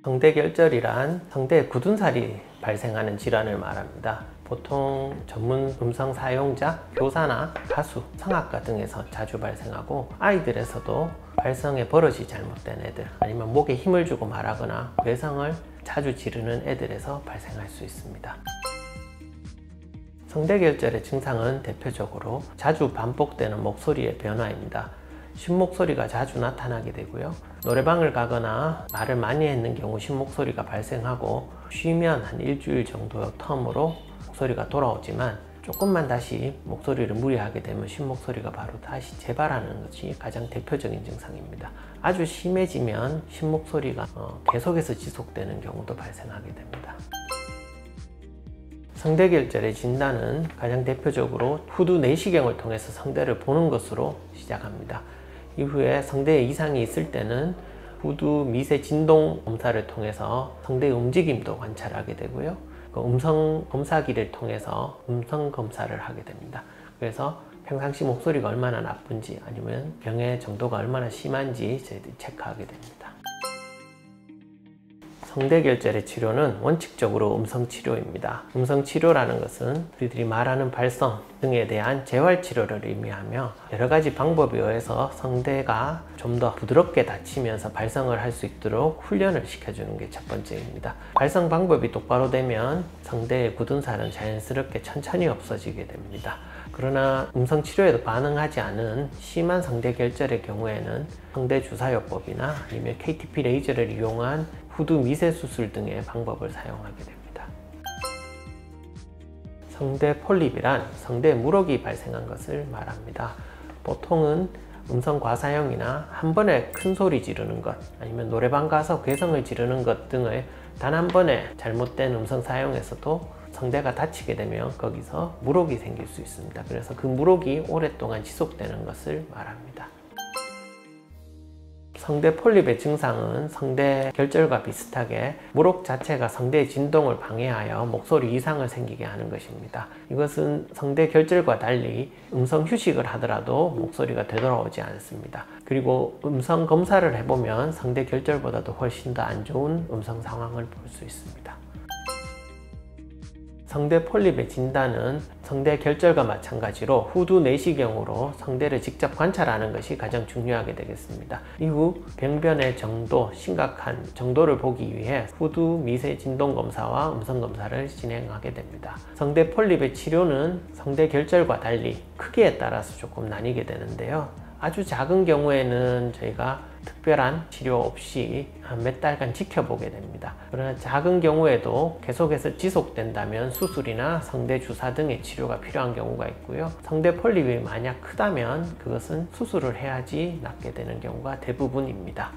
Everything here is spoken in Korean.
성대결절이란 성대에 굳은 살이 발생하는 질환을 말합니다. 보통 전문 음성 사용자, 교사나 가수, 성악가 등에서 자주 발생하고, 아이들에서도 발성의 버릇이 잘못된 애들, 아니면 목에 힘을 주고 말하거나 괴성을 자주 지르는 애들에서 발생할 수 있습니다. 성대결절의 증상은 대표적으로 자주 반복되는 목소리의 변화입니다. 신목소리가 자주 나타나게 되고요. 노래방을 가거나 말을 많이 했는 경우 신목소리가 발생하고, 쉬면 한 일주일 정도 텀으로 목소리가 돌아오지만, 조금만 다시 목소리를 무리하게 되면 신목소리가 바로 다시 재발하는 것이 가장 대표적인 증상입니다. 아주 심해지면 신목소리가 계속해서 지속되는 경우도 발생하게 됩니다. 성대결절의 진단은 가장 대표적으로 후두 내시경을 통해서 성대를 보는 것으로 시작합니다. 이후에 성대에 이상이 있을 때는 후두 미세 진동 검사를 통해서 성대의 움직임도 관찰하게 되고요. 그 음성 검사기를 통해서 음성 검사를 하게 됩니다. 그래서 평상시 목소리가 얼마나 나쁜지, 아니면 병의 정도가 얼마나 심한지 저희들이 체크하게 됩니다. 성대결절의 치료는 원칙적으로 음성치료입니다. 음성치료라는 것은 우리들이 말하는 발성 등에 대한 재활치료를 의미하며, 여러가지 방법에 의해서 성대가 좀 더 부드럽게 닫히면서 발성을 할 수 있도록 훈련을 시켜주는 게 첫 번째입니다. 발성 방법이 똑바로 되면 성대의 굳은 살은 자연스럽게 천천히 없어지게 됩니다. 그러나 음성치료에도 반응하지 않은 심한 성대결절의 경우에는 성대주사요법이나 아니면 KTP 레이저를 이용한 후두 미세수술 등의 방법을 사용하게 됩니다. 성대 폴립이란 성대에 물혹이 발생한 것을 말합니다. 보통은 음성 과사형이나 한 번에 큰 소리 지르는 것, 아니면 노래방 가서 괴성을 지르는 것 등을 단 한 번에 잘못된 음성 사용에서도 성대가 다치게 되면 거기서 물혹이 생길 수 있습니다. 그래서 그 물혹이 오랫동안 지속되는 것을 말합니다. 성대 폴립의 증상은 성대 결절과 비슷하게 물혹 자체가 성대의 진동을 방해하여 목소리 이상을 생기게 하는 것입니다. 이것은 성대 결절과 달리 음성 휴식을 하더라도 목소리가 되돌아오지 않습니다. 그리고 음성 검사를 해보면 성대 결절보다도 훨씬 더 안 좋은 음성 상황을 볼 수 있습니다. 성대 폴립의 진단은 성대 결절과 마찬가지로 후두 내시경으로 성대를 직접 관찰하는 것이 가장 중요하게 되겠습니다. 이후 병변의 정도, 심각한 정도를 보기 위해 후두 미세 진동 검사와 음성 검사를 진행하게 됩니다. 성대 폴립의 치료는 성대 결절과 달리 크기에 따라서 조금 나뉘게 되는데요. 아주 작은 경우에는 저희가 특별한 치료 없이 한 몇 달간 지켜보게 됩니다. 그러나 작은 경우에도 계속해서 지속된다면 수술이나 성대 주사 등의 치료가 필요한 경우가 있고요. 성대 폴립이 만약 크다면 그것은 수술을 해야지 낫게 되는 경우가 대부분입니다.